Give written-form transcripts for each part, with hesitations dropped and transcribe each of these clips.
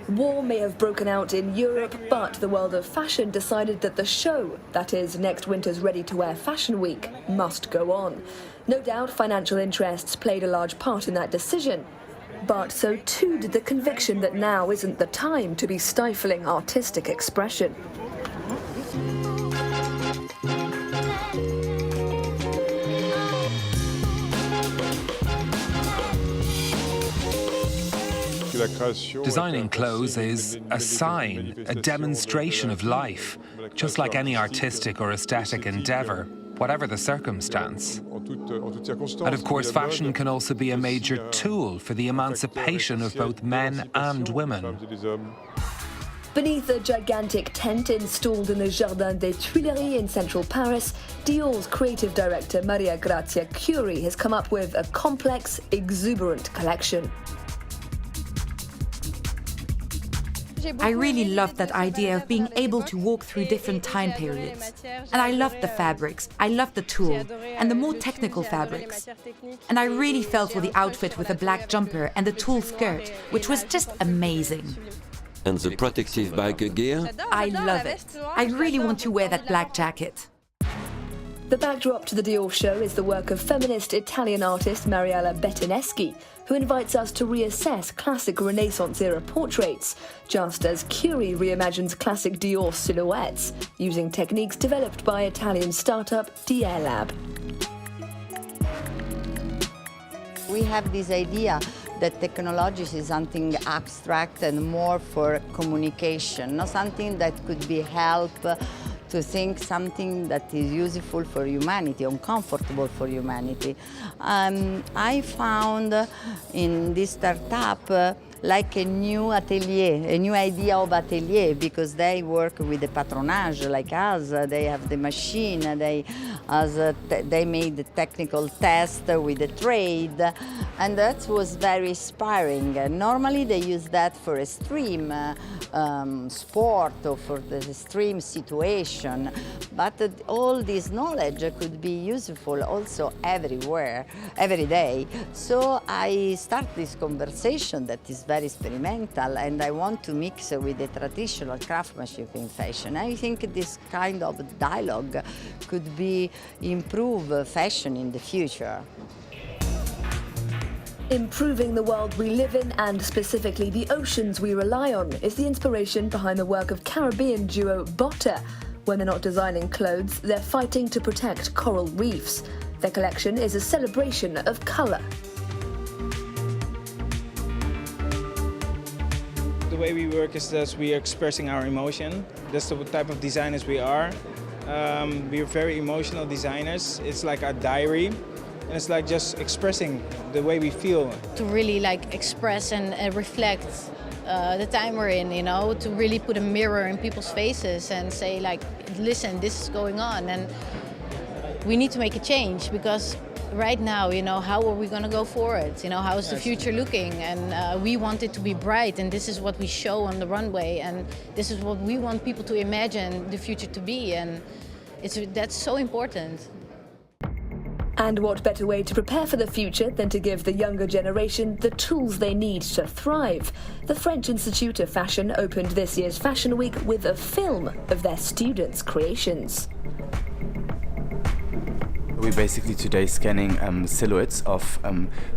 War may have broken out in Europe, but the world of fashion decided that the show, that is, next winter's ready-to-wear fashion week, must go on. No doubt financial interests played a large part in that decision. But so too did the conviction that now isn't the time to be stifling artistic expression. Designing clothes is a sign, a demonstration of life, just like any artistic or aesthetic endeavor, whatever the circumstance. And of course, fashion can also be a major tool for the emancipation of both men and women. Beneath a gigantic tent installed in the Jardin des Tuileries in central Paris, Dior's creative director Maria Grazia Chiuri has come up with a complex, exuberant collection. I really loved that idea of being able to walk through different time periods. And I loved the fabrics, I loved the tool, and the more technical fabrics. And I really fell for the outfit with the black jumper and the tulle skirt, which was just amazing. And the protective bag gear? I love it. I really want to wear that black jacket. The backdrop to the Dior show is the work of feminist Italian artist Mariella Bettineschi, who invites us to reassess classic Renaissance-era portraits, just as Chiuri reimagines classic Dior silhouettes, using techniques developed by Italian startup Dior Lab. We have this idea that technology is something abstract and more for communication, not something that could be help to think something that is useful for humanity, uncomfortable for humanity. I found in this startup like a new atelier, a new idea of atelier, because they work with the patronage like us. They have the machine, they made the technical test with the trade, and that was very inspiring. Normally they use that for extreme sport or for the extreme situation, but all this knowledge could be useful also everywhere, every day. So I start this conversation that is very experimental, and I want to mix with the traditional craftsmanship in fashion. I think this kind of dialogue could be improve fashion in the future. Improving the world we live in, and specifically the oceans we rely on, is the inspiration behind the work of Caribbean duo Botta. When they're not designing clothes, they're fighting to protect coral reefs. Their collection is a celebration of colour. The way we work is that we are expressing our emotion. That's the type of designers we are. We are very emotional designers. It's like a diary, and it's like just expressing the way we feel. To really like express and reflect the time we're in, you know, to really put a mirror in people's faces and say like, listen, this is going on, and we need to make a change, because right now, you know, how are we going to go forward? You know, how is the future looking? And we want it to be bright, and this is what we show on the runway, and this is what we want people to imagine the future to be, and that's so important. And what better way to prepare for the future than to give the younger generation the tools they need to thrive? The French Institute of Fashion opened this year's Fashion Week with a film of their students' creations. We're basically today scanning silhouettes of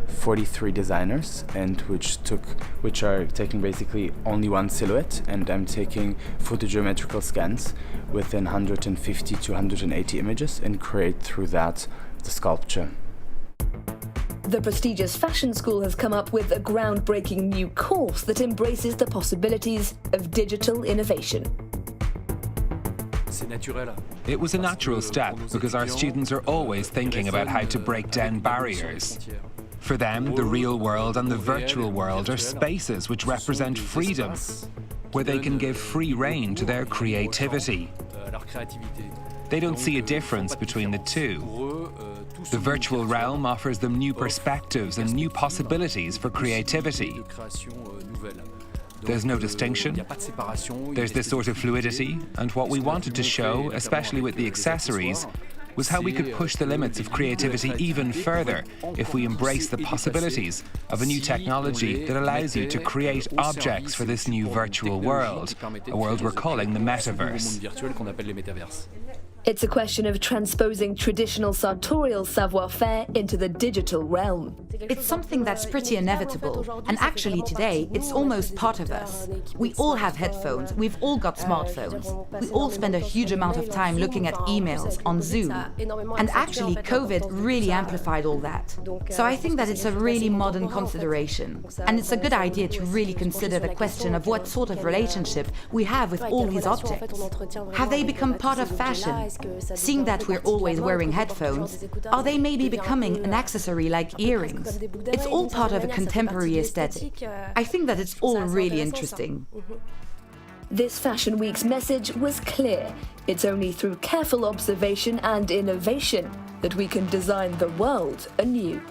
43 designers, and which are taking basically only one silhouette, and I'm taking photogeometrical scans within 150 to 180 images and create through that the sculpture. The prestigious fashion school has come up with a groundbreaking new course that embraces the possibilities of digital innovation. It was a natural step because our students are always thinking about how to break down barriers. For them, the real world and the virtual world are spaces which represent freedom, where they can give free rein to their creativity. They don't see a difference between the two. The virtual realm offers them new perspectives and new possibilities for creativity. There's no distinction. There's this sort of fluidity, and what we wanted to show, especially with the accessories, was how we could push the limits of creativity even further if we embrace the possibilities of a new technology that allows you to create objects for this new virtual world, a world we're calling the metaverse. It's a question of transposing traditional sartorial savoir-faire into the digital realm. It's something that's pretty inevitable, and actually today it's almost part of us. We all have headphones, we've all got smartphones, we all spend a huge amount of time looking at emails on Zoom, and actually COVID really amplified all that. So I think that it's a really modern consideration, and it's a good idea to really consider the question of what sort of relationship we have with all these objects. Have they become part of fashion? Seeing that we're always wearing headphones, are they maybe becoming an accessory like earrings? It's all part of a contemporary aesthetic. I think that it's all really interesting. This Fashion Week's message was clear. It's only through careful observation and innovation that we can design the world anew.